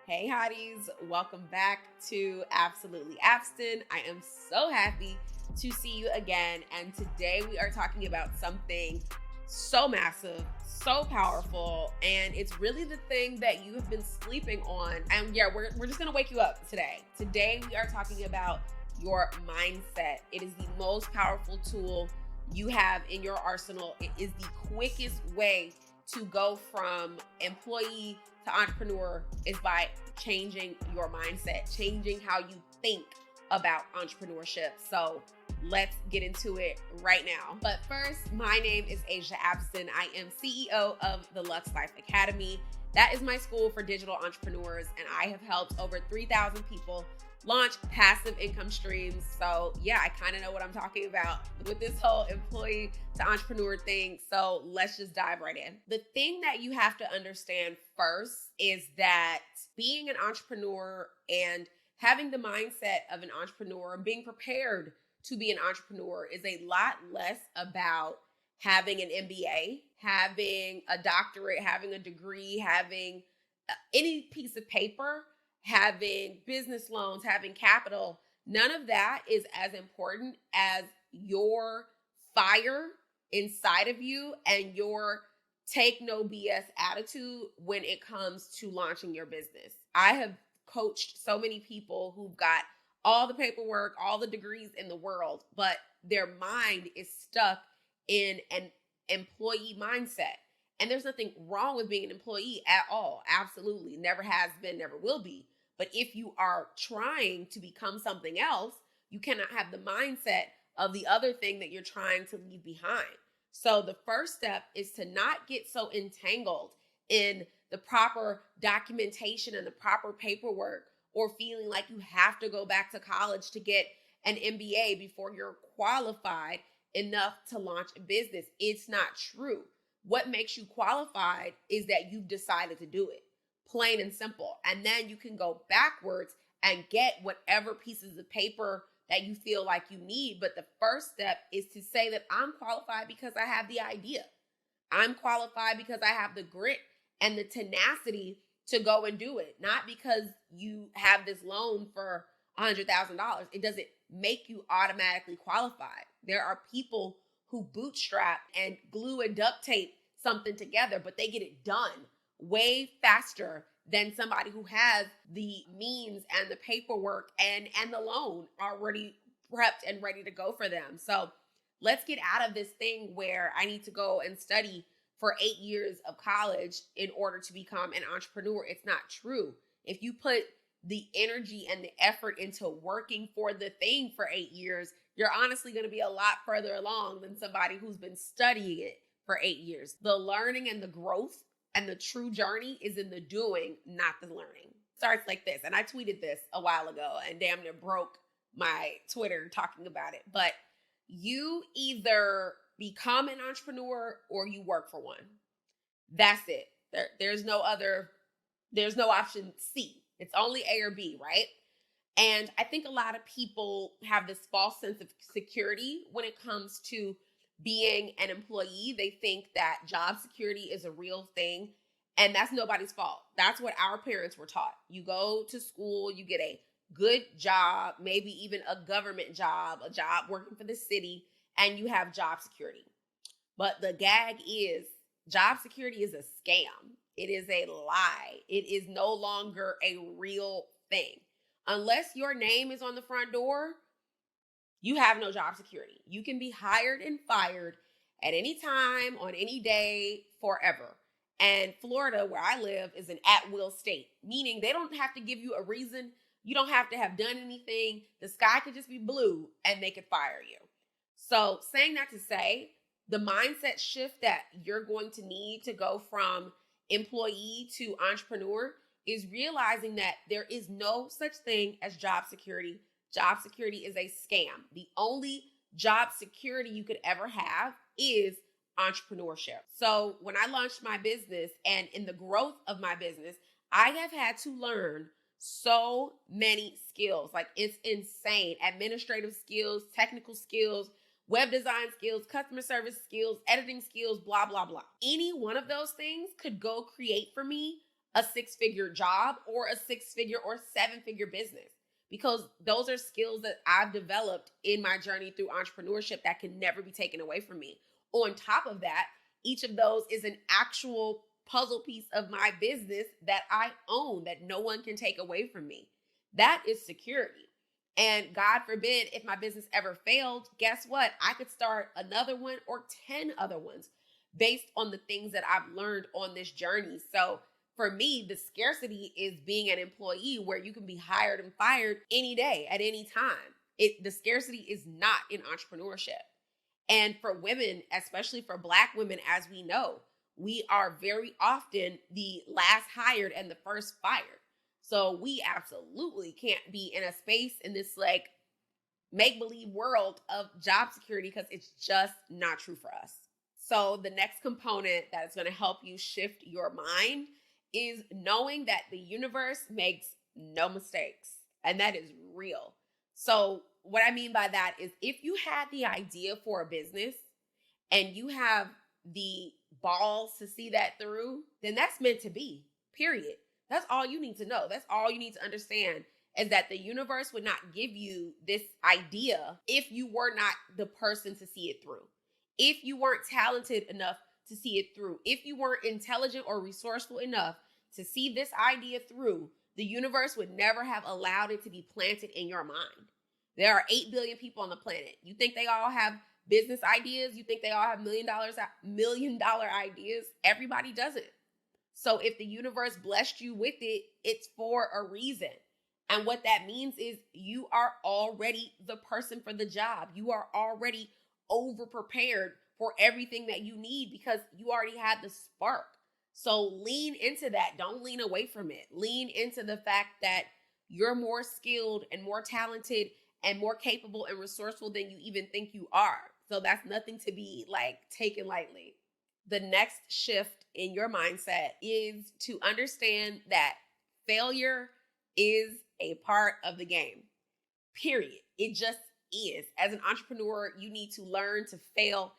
Hey hotties, welcome back to Absolutely Abstin. I am so happy to see you again. And today we are talking about something so massive, so powerful, and it's really the thing that you have been sleeping on. And yeah, we're just gonna wake you up today. Today we are talking about your mindset. It is the most powerful tool you have in your arsenal. It is the quickest way to go from employee to entrepreneur is by changing your mindset, changing how you think about entrepreneurship. So let's get into it right now. But first, my name is Asia Abstin. I am CEO of the Lux Life Academy. That is my school for digital entrepreneurs, and I have helped over 3,000 people launch passive income streams. So yeah, I kind of know what I'm talking about with this whole employee to entrepreneur thing. So let's just dive right in. The thing that you have to understand first is that being an entrepreneur and having the mindset of an entrepreneur, being prepared to be an entrepreneur, is a lot less about having an MBA, having a doctorate, having a degree, having any piece of paper, having business loans, having capital. None of that is as important as your fire inside of you and your take no BS attitude when it comes to launching your business. I have coached so many people who've got all the paperwork, all the degrees in the world, but their mind is stuck in an employee mindset. And there's nothing wrong with being an employee at all. Absolutely. Never has been, never will be. But if you are trying to become something else, you cannot have the mindset of the other thing that you're trying to leave behind. So the first step is to not get so entangled in the proper documentation and the proper paperwork, or feeling like you have to go back to college to get an MBA before you're qualified enough to launch a business. It's not true. What makes you qualified is that you've decided to do it. Plain and simple. And then you can go backwards and get whatever pieces of paper that you feel like you need. But the first step is to say that I'm qualified because I have the idea. I'm qualified because I have the grit and the tenacity to go and do it. Not because you have this loan for $100,000. It doesn't make you automatically qualified. There are people who bootstrap and glue and duct tape something together, but they get it done way faster than somebody who has the means and the paperwork and the loan already prepped and ready to go for them. So let's get out of this thing where I need to go and study for 8 years of college in order to become an entrepreneur. It's not true. If you put the energy and the effort into working for the thing for 8 years, you're honestly going to be a lot further along than somebody who's been studying it for 8 years. The learning and the growth and the true journey is in the doing, not the learning. It starts like this. And I tweeted this a while ago and damn near broke my Twitter talking about it. But you either become an entrepreneur or you work for one. That's it. There's no option C. It's only A or B, right? And I think a lot of people have this false sense of security when it comes to being an employee. They think that job security is a real thing, and that's nobody's fault. That's what our parents were taught. You go to school, you get a good job, maybe even a government job, a job working for the city, and you have job security. But the gag is job security is a scam. It is a lie. It is no longer a real thing. Unless your name is on the front door, you have no job security. You can be hired and fired at any time, on any day, forever. And Florida, where I live, is an at-will state, meaning they don't have to give you a reason. You don't have to have done anything. The sky could just be blue and they could fire you. So saying that to say, the mindset shift that you're going to need to go from employee to entrepreneur is realizing that there is no such thing as job security. Job security is a scam. The only job security you could ever have is entrepreneurship. So when I launched my business and in the growth of my business, I have had to learn so many skills. Like, it's insane. Administrative skills, technical skills, web design skills, customer service skills, editing skills, blah, blah, blah. Any one of those things could go create for me a six-figure job or a six-figure or seven-figure business, because those are skills that I've developed in my journey through entrepreneurship that can never be taken away from me. On top of that, each of those is an actual puzzle piece of my business that I own, that no one can take away from me. That is security. And God forbid, if my business ever failed, guess what? I could start another one or 10 other ones based on the things that I've learned on this journey. So for me, the scarcity is being an employee where you can be hired and fired any day at any time. The scarcity is not in entrepreneurship. And for women, especially for Black women, as we know, we are very often the last hired and the first fired. So we absolutely can't be in a space in this like make-believe world of job security, because it's just not true for us. So the next component that is going to help you shift your mind is knowing that the universe makes no mistakes. And that is real. So what I mean by that is, if you had the idea for a business and you have the balls to see that through, then that's meant to be, period. That's all you need to know. That's all you need to understand, is that the universe would not give you this idea if you were not the person to see it through. If you weren't talented enough to see it through, if you weren't intelligent or resourceful enough to see this idea through, the universe would never have allowed it to be planted in your mind. There are 8 billion people on the planet. You think they all have business ideas? You think they all have million dollar ideas? Everybody doesn't. So if the universe blessed you with it, it's for a reason. And what that means is you are already the person for the job. You are already over prepared for everything that you need, because you already had the spark. So lean into that. Don't lean away from it. Lean into the fact that you're more skilled and more talented and more capable and resourceful than you even think you are. So that's nothing to be like taken lightly. The next shift in your mindset is to understand that failure is a part of the game. Period. It just is. As an entrepreneur, you need to learn to fail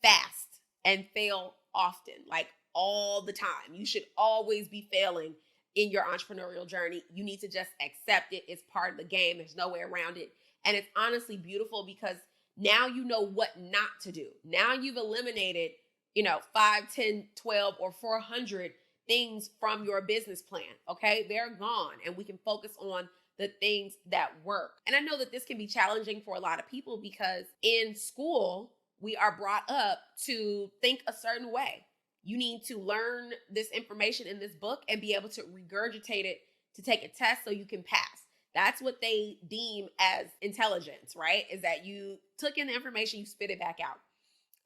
fast and fail often, like all the time. You should always be failing in your entrepreneurial journey. You need to just accept it. It's part of the game. There's no way around it. And it's honestly beautiful, because now you know what not to do. Now you've eliminated, 5, 10, 12, or 400 things from your business plan. Okay. They're gone, and we can focus on the things that work. And I know that this can be challenging for a lot of people, because in school, we are brought up to think a certain way. You need to learn this information in this book and be able to regurgitate it to take a test so you can pass. That's what they deem as intelligence, right? Is that you took in the information, you spit it back out.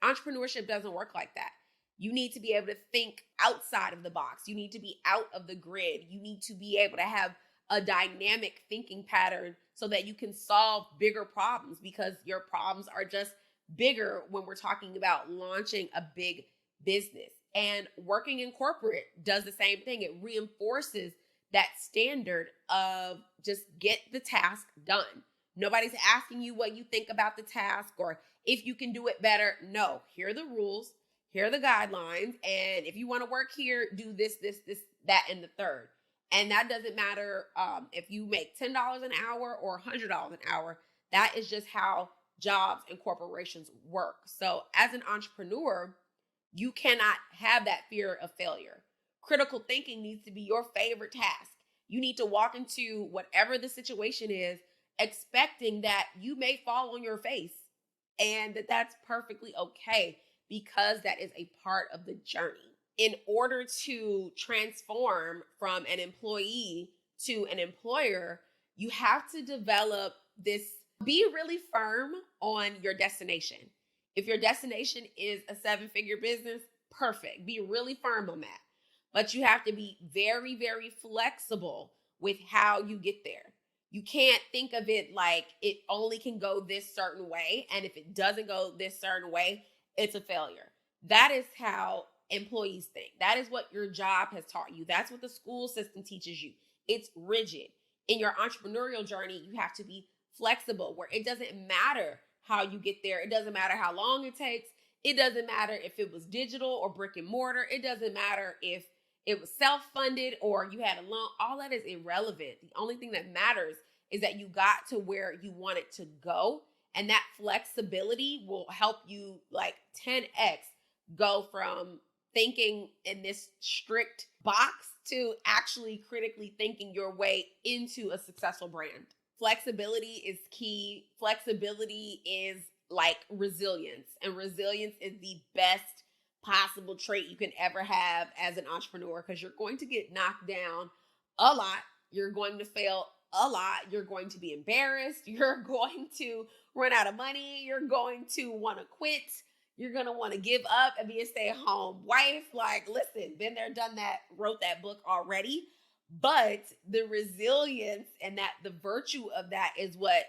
Entrepreneurship doesn't work like that. You need to be able to think outside of the box. You need to be out of the grid. You need to be able to have a dynamic thinking pattern so that you can solve bigger problems, because your problems are just bigger when we're talking about launching a big business. And working in corporate does the same thing. It reinforces that standard of just get the task done. Nobody's asking you what you think about the task or if you can do it better. No, here are the rules, here are the guidelines. And if you want to work here, do this, that, and the third. And that doesn't matter if you make $10 an hour or $100 an hour. That is just how jobs and corporations work. So as an entrepreneur, you cannot have that fear of failure. Critical thinking needs to be your favorite task. You need to walk into whatever the situation is, expecting that you may fall on your face, and that's perfectly okay, because that is a part of the journey. In order to transform from an employee to an employer, you have to develop this, be really firm on your destination. If your destination is a 7-figure business, perfect. Be really firm on that. But you have to be very, very flexible with how you get there. You can't think of it like it only can go this certain way. And if it doesn't go this certain way, it's a failure. That is how employees think. That is what your job has taught you. That's what the school system teaches you. It's rigid. In your entrepreneurial journey, you have to be flexible, where it doesn't matter how you get there. It doesn't matter how long it takes. It doesn't matter if it was digital or brick and mortar. It doesn't matter if it was self-funded or you had a loan, all that is irrelevant. The only thing that matters is that you got to where you want it to go. And that flexibility will help you like 10x go from thinking in this strict box to actually critically thinking your way into a successful brand. Flexibility is key. Flexibility is like resilience, and resilience is the best possible trait you can ever have as an entrepreneur, because you're going to get knocked down a lot. You're going to fail a lot. You're going to be embarrassed. You're going to run out of money. You're going to want to quit. You're going to want to give up and be a stay-at-home wife. Like, listen, been there, done that, wrote that book already. But the resilience and that the virtue of that is what,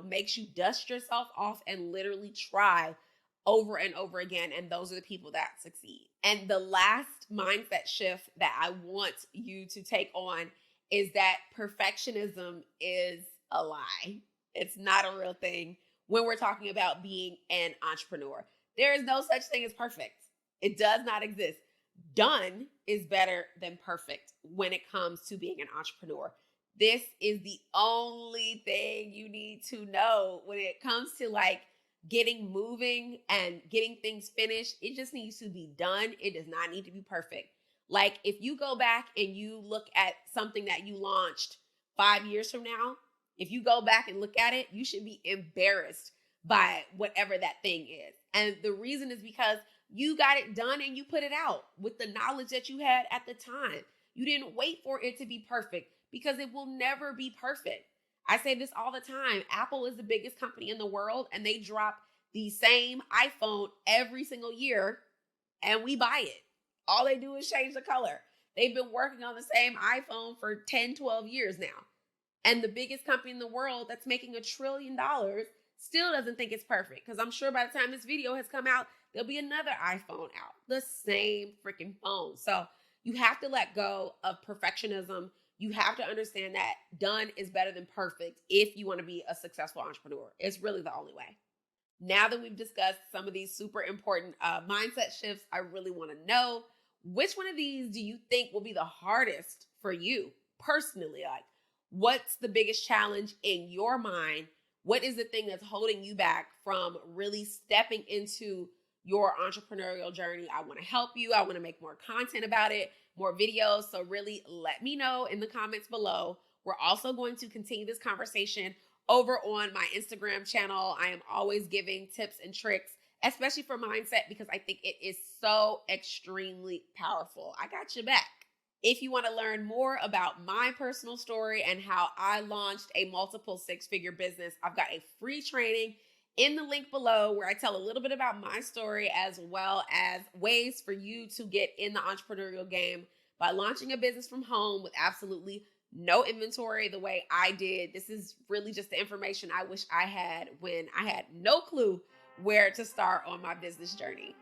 makes you dust yourself off and literally try over and over again. And those are the people that succeed. And the last mindset shift that I want you to take on is that perfectionism is a lie. It's not a real thing when we're talking about being an entrepreneur. There is no such thing as perfect. It does not exist. Done is better than perfect when it comes to being an entrepreneur. This is the only thing you need to know when it comes to like getting moving and getting things finished. It just needs to be done. It does not need to be perfect. Like if you go back and you look at something that you launched 5 years from now, if you go back and look at it, you should be embarrassed by whatever that thing is. And the reason is because you got it done and you put it out with the knowledge that you had at the time. You didn't wait for it to be perfect, because it will never be perfect. I say this all the time. Apple is the biggest company in the world and they drop the same iPhone every single year and we buy it. All they do is change the color. They've been working on the same iPhone for 10, 12 years now. And the biggest company in the world that's making $1 trillion still doesn't think it's perfect, because I'm sure by the time this video has come out, there'll be another iPhone out, the same freaking phone. So you have to let go of perfectionism. You have to understand that done is better than perfect if you want to be a successful entrepreneur. It's really the only way. Now that we've discussed some of these super important mindset shifts, I really want to know, which one of these do you think will be the hardest for you personally? Like, what's the biggest challenge in your mind? What is the thing that's holding you back from really stepping into your entrepreneurial journey? I want to help you. I want to make more content about it, more videos. So really let me know in the comments below. We're also going to continue this conversation over on my Instagram channel. I am always giving tips and tricks, especially for mindset, because I think it is so extremely powerful. I got your back. If you want to learn more about my personal story and how I launched a multiple six-figure business, I've got a free training in the link below where I tell a little bit about my story, as well as ways for you to get in the entrepreneurial game by launching a business from home with absolutely no inventory the way I did. This is really just the information I wish I had when I had no clue where to start on my business journey.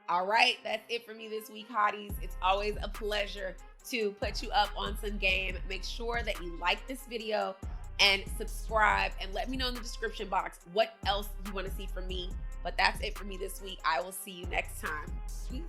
All right, that's it for me this week, hotties. It's always a pleasure to put you up on some game. Make sure that you like this video and subscribe, and let me know in the description box what else you want to see from me. But that's it for me this week. I will see you next time. Peace.